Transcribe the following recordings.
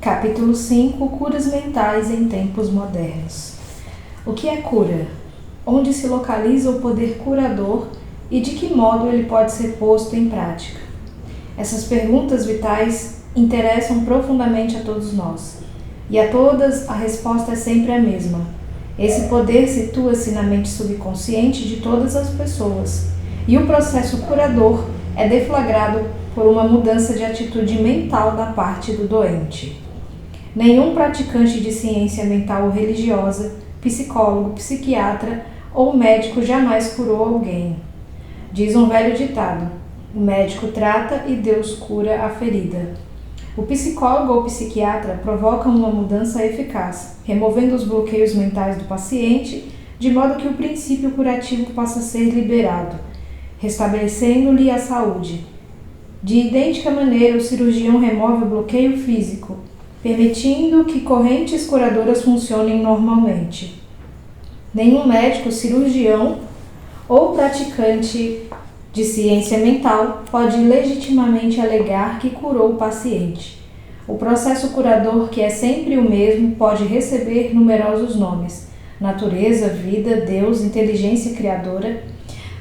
Capítulo 5. Curas mentais em tempos modernos. O que é cura? Onde se localiza o poder curador e de que modo ele pode ser posto em prática? Essas perguntas vitais interessam profundamente a todos nós. E a todas a resposta é sempre a mesma. Esse poder situa-se na mente subconsciente de todas as pessoas. E o processo curador é deflagrado por uma mudança de atitude mental da parte do doente. Nenhum praticante de ciência mental ou religiosa, psicólogo, psiquiatra ou médico jamais curou alguém. Diz um velho ditado: o médico trata e Deus cura a ferida. O psicólogo ou psiquiatra provoca uma mudança eficaz, removendo os bloqueios mentais do paciente, de modo que o princípio curativo possa ser liberado, restabelecendo-lhe a saúde. De idêntica maneira, o cirurgião remove o bloqueio físico, permitindo que correntes curadoras funcionem normalmente. Nenhum médico, cirurgião ou praticante de ciência mental pode legitimamente alegar que curou o paciente. O processo curador, que é sempre o mesmo, pode receber numerosos nomes: natureza, vida, Deus, inteligência criadora,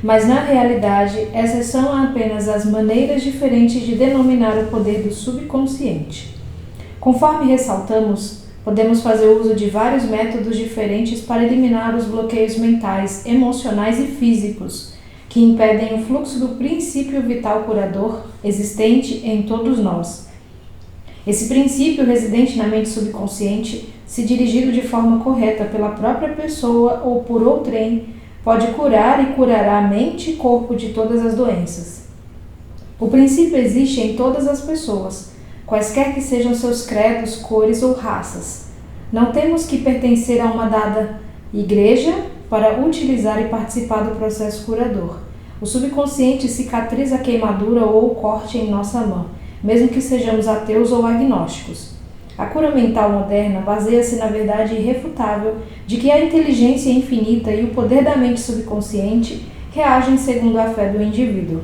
mas na realidade essas são apenas as maneiras diferentes de denominar o poder do subconsciente. Conforme ressaltamos, podemos fazer uso de vários métodos diferentes para eliminar os bloqueios mentais, emocionais e físicos que impedem o fluxo do princípio vital curador existente em todos nós. Esse princípio residente na mente subconsciente, se dirigido de forma correta pela própria pessoa ou por outrem, pode curar e curará a mente e corpo de todas as doenças. O princípio existe em todas as pessoas, quaisquer que sejam seus credos, cores ou raças. Não temos que pertencer a uma dada igreja para utilizar e participar do processo curador. O subconsciente cicatriza a queimadura ou o corte em nossa mão, mesmo que sejamos ateus ou agnósticos. A cura mental moderna baseia-se na verdade irrefutável de que a inteligência infinita e o poder da mente subconsciente reagem segundo a fé do indivíduo.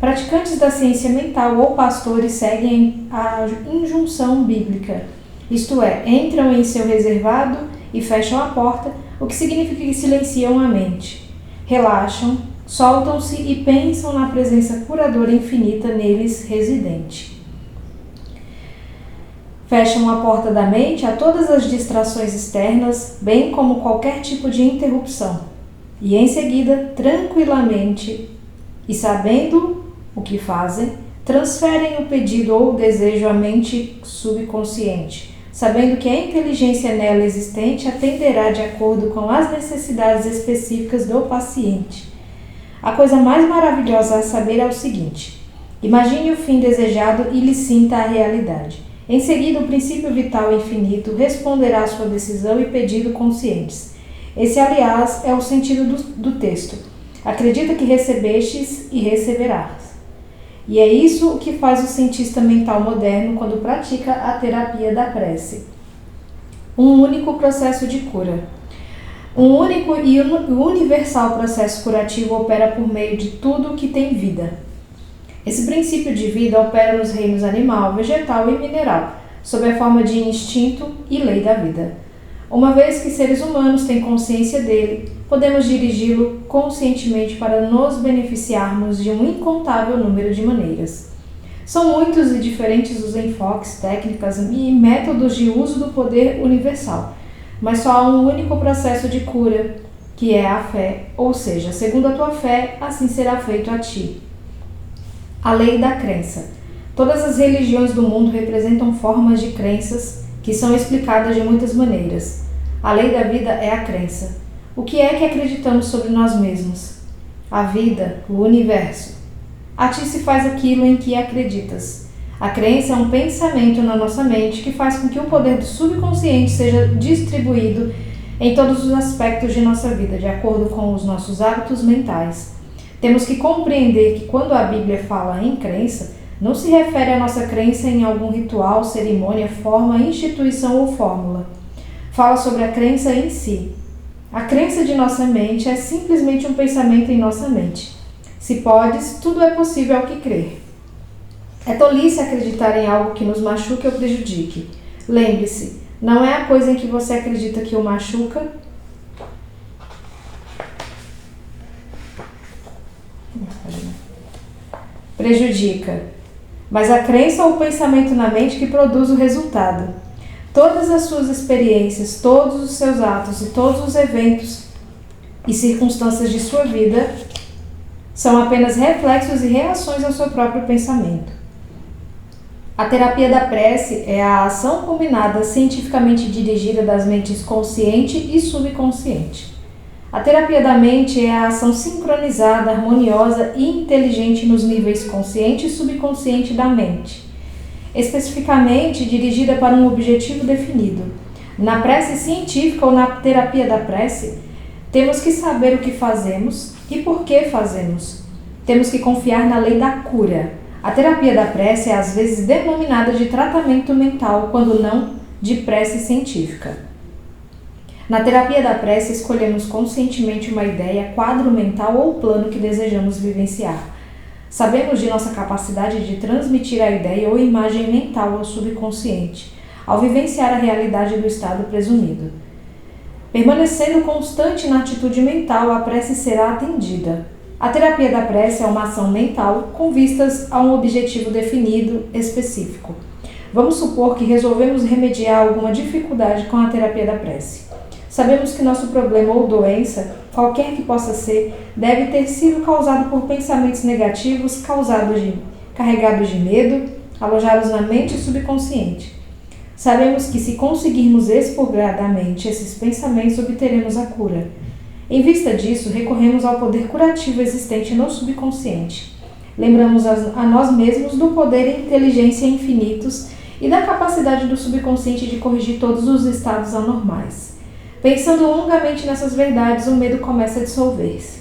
Praticantes da ciência mental ou pastores seguem a injunção bíblica, isto é, entram em seu reservado e fecham a porta, o que significa que silenciam a mente. Relaxam, soltam-se e pensam na presença curadora infinita neles residente. Fecham a porta da mente a todas as distrações externas, bem como qualquer tipo de interrupção. E em seguida, tranquilamente e sabendo o que fazem, transferem o pedido ou o desejo à mente subconsciente, sabendo que a inteligência nela existente atenderá de acordo com as necessidades específicas do paciente. A coisa mais maravilhosa a saber é o seguinte: imagine o fim desejado e lhe sinta a realidade. Em seguida, o princípio vital infinito responderá à sua decisão e pedido conscientes. Esse, aliás, é o sentido do texto. Acredita que recebestes e receberás. E é isso o que faz o cientista mental moderno quando pratica a terapia da prece. Um único processo de cura. Um único e universal processo curativo opera por meio de tudo que tem vida. Esse princípio de vida opera nos reinos animal, vegetal e mineral, sob a forma de instinto e lei da vida. Uma vez que seres humanos têm consciência dele, podemos dirigi-lo conscientemente para nos beneficiarmos de um incontável número de maneiras. São muitos e diferentes os enfoques, técnicas e métodos de uso do poder universal, mas só há um único processo de cura, que é a fé, ou seja, segundo a tua fé, assim será feito a ti. A lei da crença. Todas as religiões do mundo representam formas de crenças que são explicadas de muitas maneiras. A lei da vida é a crença. O que é que acreditamos sobre nós mesmos? A vida, o universo. A ti se faz aquilo em que acreditas. A crença é um pensamento na nossa mente que faz com que o poder do subconsciente seja distribuído em todos os aspectos de nossa vida, de acordo com os nossos hábitos mentais. Temos que compreender que quando a Bíblia fala em crença, não se refere à nossa crença em algum ritual, cerimônia, forma, instituição ou fórmula. Fala sobre a crença em si. A crença de nossa mente é simplesmente um pensamento em nossa mente. Se podes, tudo é possível ao que crer. É tolice acreditar em algo que nos machuque ou prejudique. Lembre-se, não é a coisa em que você acredita que o machuca, prejudica, mas a crença ou o pensamento na mente que produz o resultado. Todas as suas experiências, todos os seus atos e todos os eventos e circunstâncias de sua vida são apenas reflexos e reações ao seu próprio pensamento. A terapia da prece é a ação combinada cientificamente dirigida das mentes consciente e subconsciente. A terapia da mente é a ação sincronizada, harmoniosa e inteligente nos níveis consciente e subconsciente da mente, especificamente dirigida para um objetivo definido. Na prece científica ou na terapia da prece, temos que saber o que fazemos e por que fazemos. Temos que confiar na lei da cura. A terapia da prece é às vezes denominada de tratamento mental, quando não de prece científica. Na terapia da prece, escolhemos conscientemente uma ideia, quadro mental ou plano que desejamos vivenciar. Sabemos de nossa capacidade de transmitir a ideia ou imagem mental ao subconsciente, ao vivenciar a realidade do estado presumido. Permanecendo constante na atitude mental, a prece será atendida. A terapia da prece é uma ação mental com vistas a um objetivo definido, específico. Vamos supor que resolvemos remediar alguma dificuldade com a terapia da prece. Sabemos que nosso problema ou doença, qualquer que possa ser, deve ter sido causado por pensamentos negativos carregados de medo, alojados na mente subconsciente. Sabemos que se conseguirmos expurgar da mente esses pensamentos, obteremos a cura. Em vista disso, recorremos ao poder curativo existente no subconsciente. Lembramos a nós mesmos do poder e inteligência infinitos e da capacidade do subconsciente de corrigir todos os estados anormais. Pensando longamente nessas verdades, o medo começa a dissolver-se.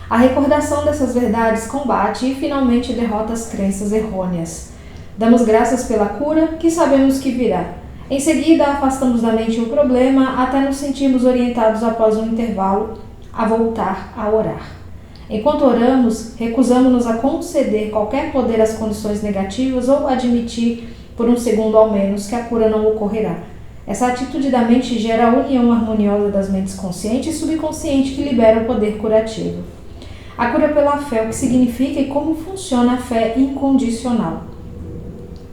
A recordação dessas verdades combate e finalmente derrota as crenças errôneas. Damos graças pela cura que sabemos que virá. Em seguida, afastamos da mente o problema até nos sentirmos orientados após um intervalo a voltar a orar. Enquanto oramos, recusamos-nos a conceder qualquer poder às condições negativas ou admitir, por um segundo ao menos, que a cura não ocorrerá. Essa atitude da mente gera a união harmoniosa das mentes consciente e subconsciente que libera o poder curativo. A cura pela fé, o que significa e como funciona a fé incondicional.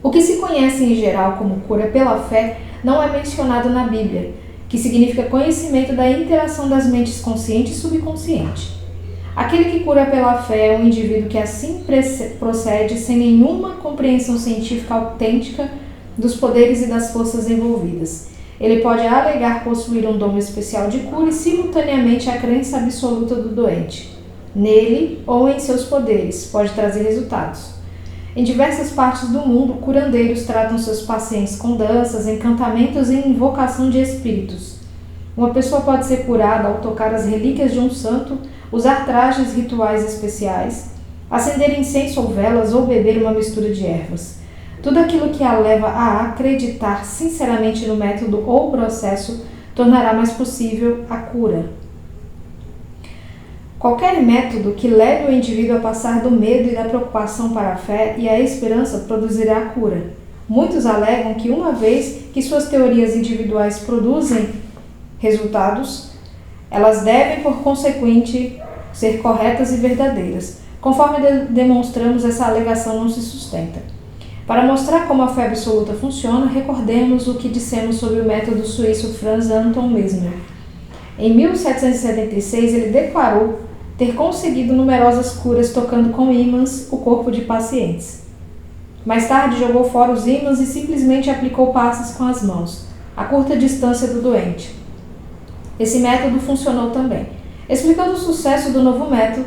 O que se conhece em geral como cura pela fé não é mencionado na Bíblia, que significa conhecimento da interação das mentes consciente e subconsciente. Aquele que cura pela fé é um indivíduo que assim procede sem nenhuma compreensão científica autêntica dos poderes e das forças envolvidas. Ele pode alegar possuir um dom especial de cura e simultaneamente a crença absoluta do doente. Nele ou em seus poderes, pode trazer resultados. Em diversas partes do mundo, curandeiros tratam seus pacientes com danças, encantamentos e invocação de espíritos. Uma pessoa pode ser curada ao tocar as relíquias de um santo, usar trajes rituais especiais, acender incenso ou velas ou beber uma mistura de ervas. Tudo aquilo que a leva a acreditar sinceramente no método ou processo tornará mais possível a cura. Qualquer método que leve o indivíduo a passar do medo e da preocupação para a fé e a esperança produzirá a cura. Muitos alegam que uma vez que suas teorias individuais produzem resultados, elas devem, por consequente, ser corretas e verdadeiras. Conforme demonstramos, essa alegação não se sustenta. Para mostrar como a fé absoluta funciona, recordemos o que dissemos sobre o método suíço Franz Anton Mesmer. Em 1776, ele declarou ter conseguido numerosas curas tocando com ímãs o corpo de pacientes. Mais tarde, jogou fora os ímãs e simplesmente aplicou passes com as mãos, a curta distância do doente. Esse método funcionou também. Explicando o sucesso do novo método,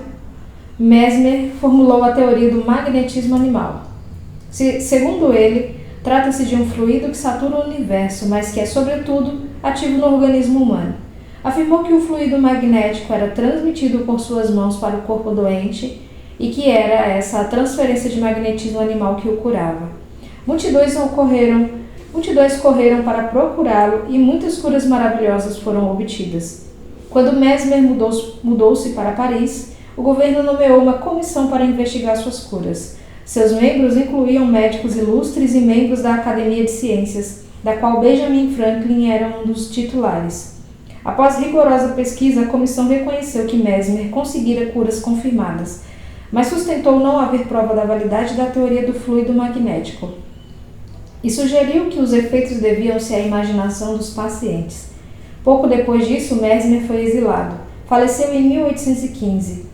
Mesmer formulou a teoria do magnetismo animal. Segundo ele, trata-se de um fluido que satura o universo, mas que é, sobretudo, ativo no organismo humano. Afirmou que o fluido magnético era transmitido por suas mãos para o corpo doente e que era essa a transferência de magnetismo animal que o curava. Multidões correram para procurá-lo e muitas curas maravilhosas foram obtidas. Quando Mesmer mudou-se para Paris, o governo nomeou uma comissão para investigar suas curas. Seus membros incluíam médicos ilustres e membros da Academia de Ciências, da qual Benjamin Franklin era um dos titulares. Após rigorosa pesquisa, a comissão reconheceu que Mesmer conseguira curas confirmadas, mas sustentou não haver prova da validade da teoria do fluido magnético e sugeriu que os efeitos deviam-se à imaginação dos pacientes. Pouco depois disso, Mesmer foi exilado. Faleceu em 1815.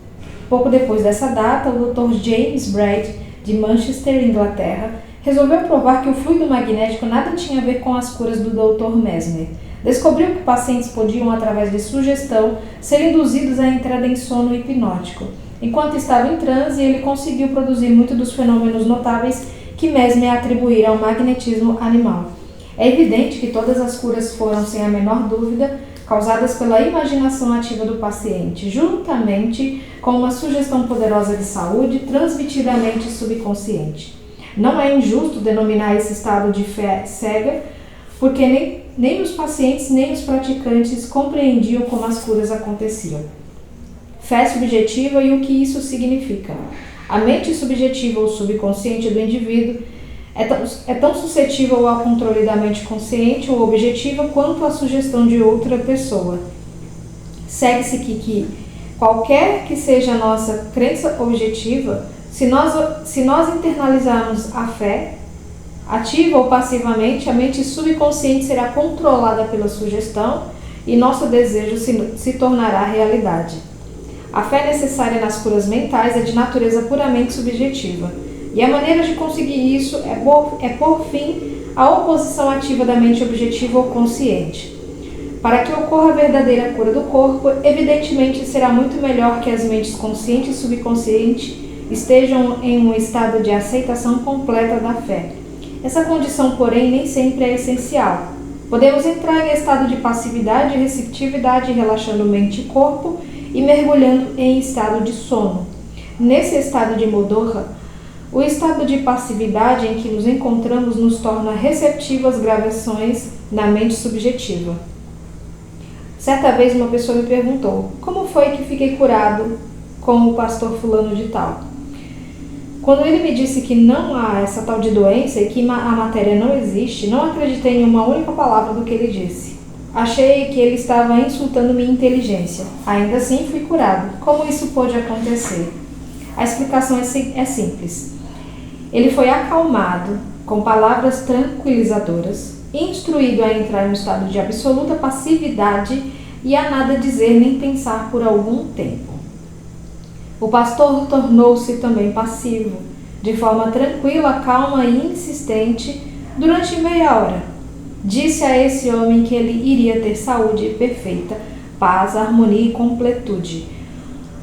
Pouco depois dessa data, o Dr. James Braid, de Manchester, Inglaterra, resolveu provar que o fluido magnético nada tinha a ver com as curas do Dr. Mesmer. Descobriu que pacientes podiam, através de sugestão, ser induzidos à entrada em sono hipnótico. Enquanto estava em transe, ele conseguiu produzir muitos dos fenômenos notáveis que Mesmer atribuíra ao magnetismo animal. É evidente que todas as curas foram, sem a menor dúvida, causadas pela imaginação ativa do paciente, juntamente com uma sugestão poderosa de saúde transmitida à mente subconsciente. Não é injusto denominar esse estado de fé cega, porque nem os pacientes nem os praticantes compreendiam como as curas aconteciam. Fé subjetiva e o que isso significa. A mente subjetiva ou subconsciente do indivíduo é tão suscetível ao controle da mente consciente ou objetiva quanto à sugestão de outra pessoa. Segue-se que qualquer que seja a nossa crença objetiva, se nós internalizarmos a fé, ativa ou passivamente, a mente subconsciente será controlada pela sugestão e nosso desejo se tornará realidade. A fé necessária nas curas mentais é de natureza puramente subjetiva, e a maneira de conseguir isso é pôr fim à oposição ativa da mente objetiva ou consciente. Para que ocorra a verdadeira cura do corpo, evidentemente será muito melhor que as mentes consciente e subconsciente estejam em um estado de aceitação completa da fé. Essa condição, porém, nem sempre é essencial. Podemos entrar em estado de passividade e receptividade, relaxando mente e corpo e mergulhando em estado de sono. Nesse estado de modorra, o estado de passividade em que nos encontramos nos torna receptivos às gravações na mente subjetiva. Certa vez uma pessoa me perguntou: como foi que fiquei curado com o pastor fulano de tal? Quando ele me disse que não há essa tal de doença e que a matéria não existe, não acreditei em uma única palavra do que ele disse. Achei que ele estava insultando minha inteligência. Ainda assim, fui curado. Como isso pôde acontecer? A explicação é simples. Ele foi acalmado com palavras tranquilizadoras, instruído a entrar em um estado de absoluta passividade e a nada dizer nem pensar por algum tempo. O pastor tornou-se também passivo, de forma tranquila, calma e insistente, durante meia hora. Disse a esse homem que ele iria ter saúde perfeita, paz, harmonia e completude.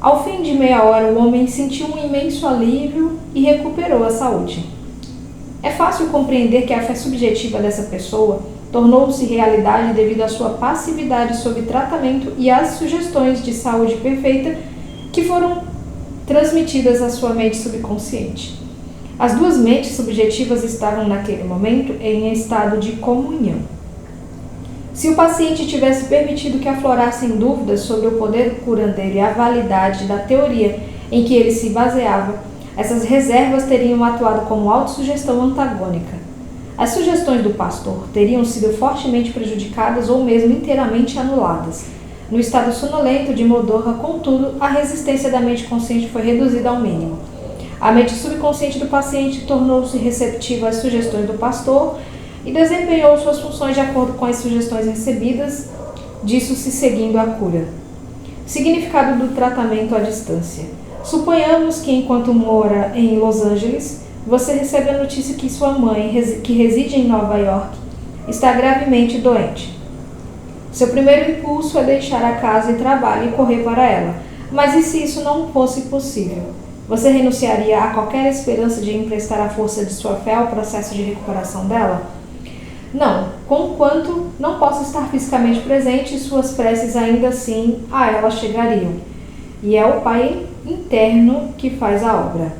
Ao fim de meia hora, o homem sentiu um imenso alívio e recuperou a saúde. É fácil compreender que a fé subjetiva dessa pessoa tornou-se realidade devido à sua passividade sob tratamento e às sugestões de saúde perfeita que foram transmitidas à sua mente subconsciente. As duas mentes subjetivas estavam naquele momento em estado de comunhão. Se o paciente tivesse permitido que aflorassem dúvidas sobre o poder curandeiro e a validade da teoria em que ele se baseava, essas reservas teriam atuado como autossugestão antagônica. As sugestões do pastor teriam sido fortemente prejudicadas ou mesmo inteiramente anuladas. No estado sonolento de modorra, contudo, a resistência da mente consciente foi reduzida ao mínimo. A mente subconsciente do paciente tornou-se receptiva às sugestões do pastor e desempenhou suas funções de acordo com as sugestões recebidas, disso se seguindo a cura. Significado do tratamento à distância. Suponhamos que, enquanto mora em Los Angeles, você recebe a notícia que sua mãe, que reside em Nova York, está gravemente doente. Seu primeiro impulso é deixar a casa e trabalho e correr para ela. Mas e se isso não fosse possível? Você renunciaria a qualquer esperança de emprestar a força de sua fé ao processo de recuperação dela? Não, conquanto não possa estar fisicamente presente, suas preces ainda assim a ela chegariam. E é o Pai interno que faz a obra.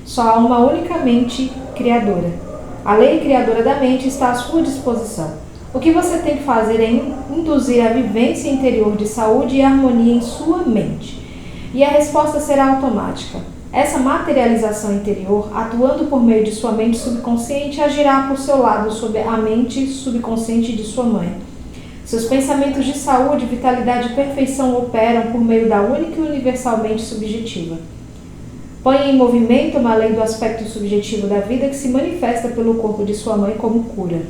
Só há uma única mente criadora. A lei criadora da mente está à sua disposição. O que você tem que fazer é induzir a vivência interior de saúde e harmonia em sua mente. E a resposta será automática. Essa materialização interior, atuando por meio de sua mente subconsciente, agirá por seu lado sob a mente subconsciente de sua mãe. Seus pensamentos de saúde, vitalidade e perfeição operam por meio da única e universalmente subjetiva. Põe em movimento uma lei do aspecto subjetivo da vida que se manifesta pelo corpo de sua mãe como cura.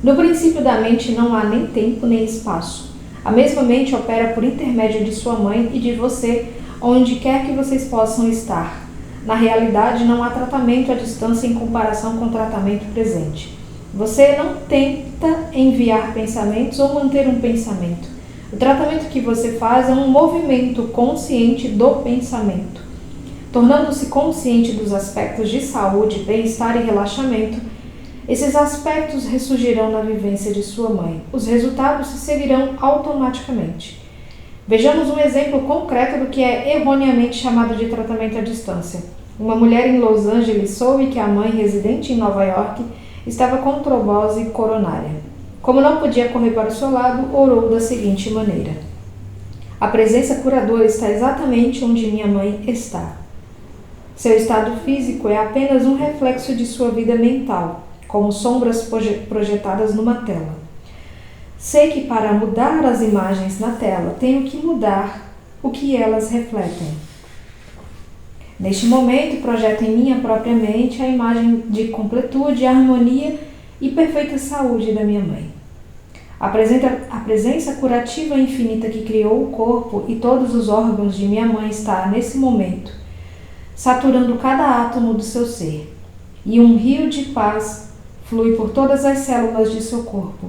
No princípio da mente não há nem tempo nem espaço. A mesma mente opera por intermédio de sua mãe e de você, onde quer que vocês possam estar. Na realidade, não há tratamento à distância em comparação com o tratamento presente. Você não tenta enviar pensamentos ou manter um pensamento. O tratamento que você faz é um movimento consciente do pensamento. Tornando-se consciente dos aspectos de saúde, bem-estar e relaxamento, esses aspectos ressurgirão na vivência de sua mãe. Os resultados se seguirão automaticamente. Vejamos um exemplo concreto do que é erroneamente chamado de tratamento à distância. Uma mulher em Los Angeles soube que a mãe, residente em Nova York, estava com trombose coronária. Como não podia correr para o seu lado, orou da seguinte maneira: a presença curadora está exatamente onde minha mãe está. Seu estado físico é apenas um reflexo de sua vida mental, como sombras projetadas numa tela. Sei que para mudar as imagens na tela, tenho que mudar o que elas refletem. Neste momento, projeto em minha própria mente a imagem de completude, harmonia e perfeita saúde da minha mãe. A presença curativa infinita que criou o corpo e todos os órgãos de minha mãe está, nesse momento, saturando cada átomo do seu ser, e um rio de paz flui por todas as células de seu corpo.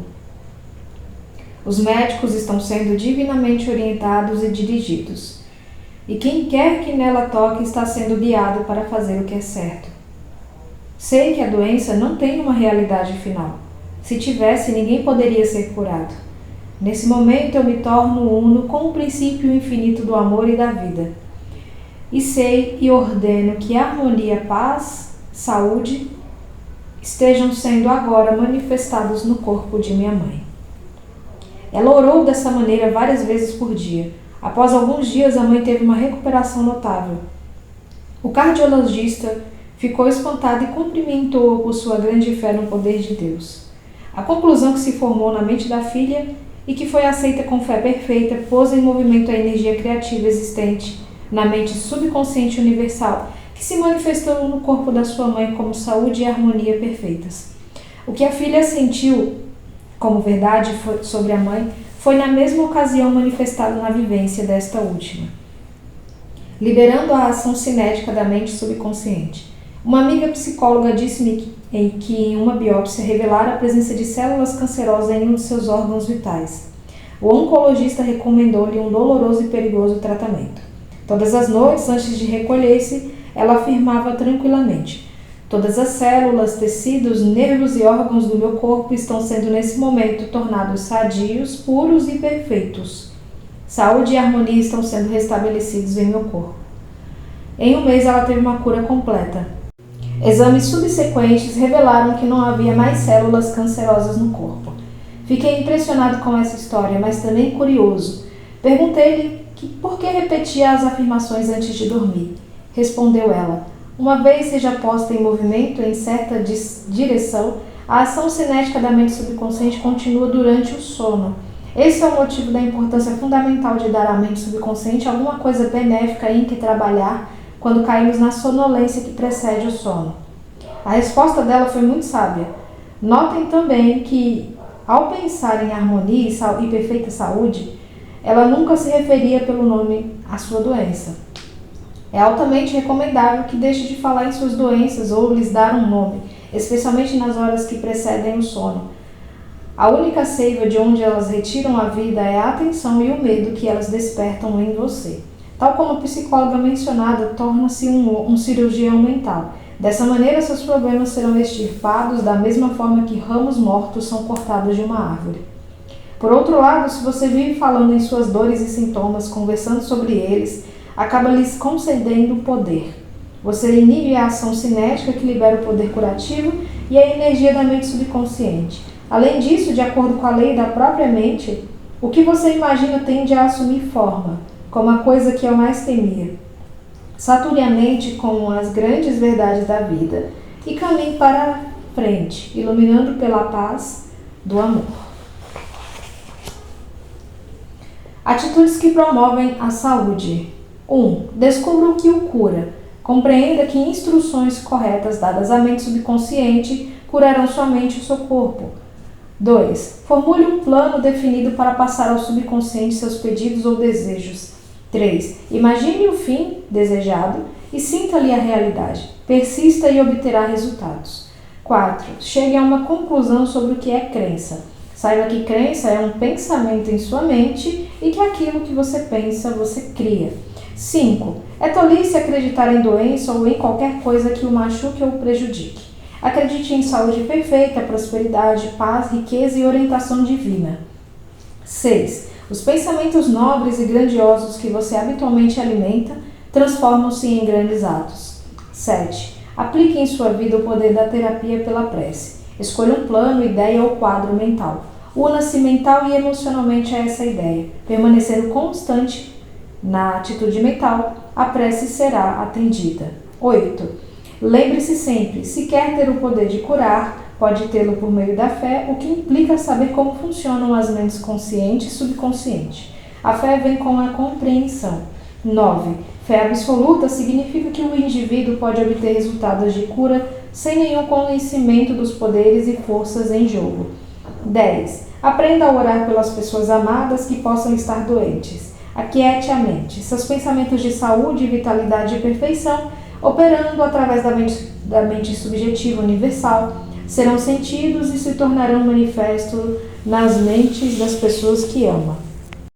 Os médicos estão sendo divinamente orientados e dirigidos, e quem quer que nela toque está sendo guiado para fazer o que é certo. Sei que a doença não tem uma realidade final. Se tivesse, ninguém poderia ser curado. Nesse momento eu me torno uno com o princípio infinito do amor e da vida. E sei e ordeno que harmonia, paz, saúde estejam sendo agora manifestados no corpo de minha mãe. Ela orou dessa maneira várias vezes por dia. Após alguns dias, a mãe teve uma recuperação notável. O cardiologista ficou espantado e cumprimentou-a por sua grande fé no poder de Deus. A conclusão que se formou na mente da filha e que foi aceita com fé perfeita pôs em movimento a energia criativa existente na mente subconsciente universal, que se manifestou no corpo da sua mãe como saúde e harmonia perfeitas. O que a filha sentiu como verdade sobre a mãe foi na mesma ocasião manifestado na vivência desta última, liberando a ação cinética da mente subconsciente. Uma amiga psicóloga disse-me que em uma biópsia revelara a presença de células cancerosas em um de seus órgãos vitais. O oncologista recomendou-lhe um doloroso e perigoso tratamento. Todas as noites, antes de recolher-se, ela afirmava tranquilamente: todas as células, tecidos, nervos e órgãos do meu corpo estão sendo nesse momento tornados sadios, puros e perfeitos. Saúde e harmonia estão sendo restabelecidos em meu corpo. Em um mês ela teve uma cura completa. Exames subsequentes revelaram que não havia mais células cancerosas no corpo. Fiquei impressionado com essa história, mas também curioso. Perguntei-lhe por que repetia as afirmações antes de dormir. Respondeu ela: uma vez seja posta em movimento em certa direção, a ação cinética da mente subconsciente continua durante o sono. Esse é o motivo da importância fundamental de dar à mente subconsciente alguma coisa benéfica em que trabalhar quando caímos na sonolência que precede o sono. A resposta dela foi muito sábia. Notem também que, ao pensar em harmonia e perfeita saúde, ela nunca se referia pelo nome à sua doença. É altamente recomendável que deixe de falar em suas doenças ou lhes dar um nome, especialmente nas horas que precedem o sono. A única seiva de onde elas retiram a vida é a atenção e o medo que elas despertam em você. Tal como a psicóloga mencionada, torna-se um cirurgião mental. Dessa maneira, seus problemas serão extirpados da mesma forma que ramos mortos são cortados de uma árvore. Por outro lado, se você vive falando em suas dores e sintomas, conversando sobre eles, acaba lhes concedendo poder. Você inibe a ação cinética que libera o poder curativo e a energia da mente subconsciente. Além disso, de acordo com a lei da própria mente, o que você imagina tende a assumir forma, como a coisa que eu mais temia. Sature a mente com as grandes verdades da vida e caminhe para a frente, iluminando pela paz do amor. Atitudes que promovem a saúde. 1. Descubra o que o cura. Compreenda que instruções corretas dadas à mente subconsciente curarão sua mente e o seu corpo. 2. Formule um plano definido para passar ao subconsciente seus pedidos ou desejos. 3. Imagine o fim desejado e sinta-lhe a realidade. Persista e obterá resultados. 4. Chegue a uma conclusão sobre o que é crença. Saiba que crença é um pensamento em sua mente e que aquilo que você pensa, você cria. 5. É tolice acreditar em doença ou em qualquer coisa que o machuque ou o prejudique. Acredite em saúde perfeita, prosperidade, paz, riqueza e orientação divina. 6. Os pensamentos nobres e grandiosos que você habitualmente alimenta transformam-se em grandes atos. 7. Aplique em sua vida o poder da terapia pela prece. Escolha um plano, ideia ou quadro mental. Una-se mental e emocionalmente a essa ideia. Permanecendo constante na atitude mental, a prece será atendida. 8. Lembre-se sempre, se quer ter o poder de curar, pode tê-lo por meio da fé, o que implica saber como funcionam as mentes consciente e subconsciente. A fé vem com a compreensão. 9. Fé absoluta significa que o indivíduo pode obter resultados de cura sem nenhum conhecimento dos poderes e forças em jogo. 10. Aprenda a orar pelas pessoas amadas que possam estar doentes. Aquiete a mente. Seus pensamentos de saúde, vitalidade e perfeição, operando através da mente subjetiva universal, serão sentidos e se tornarão manifestos nas mentes das pessoas que ama.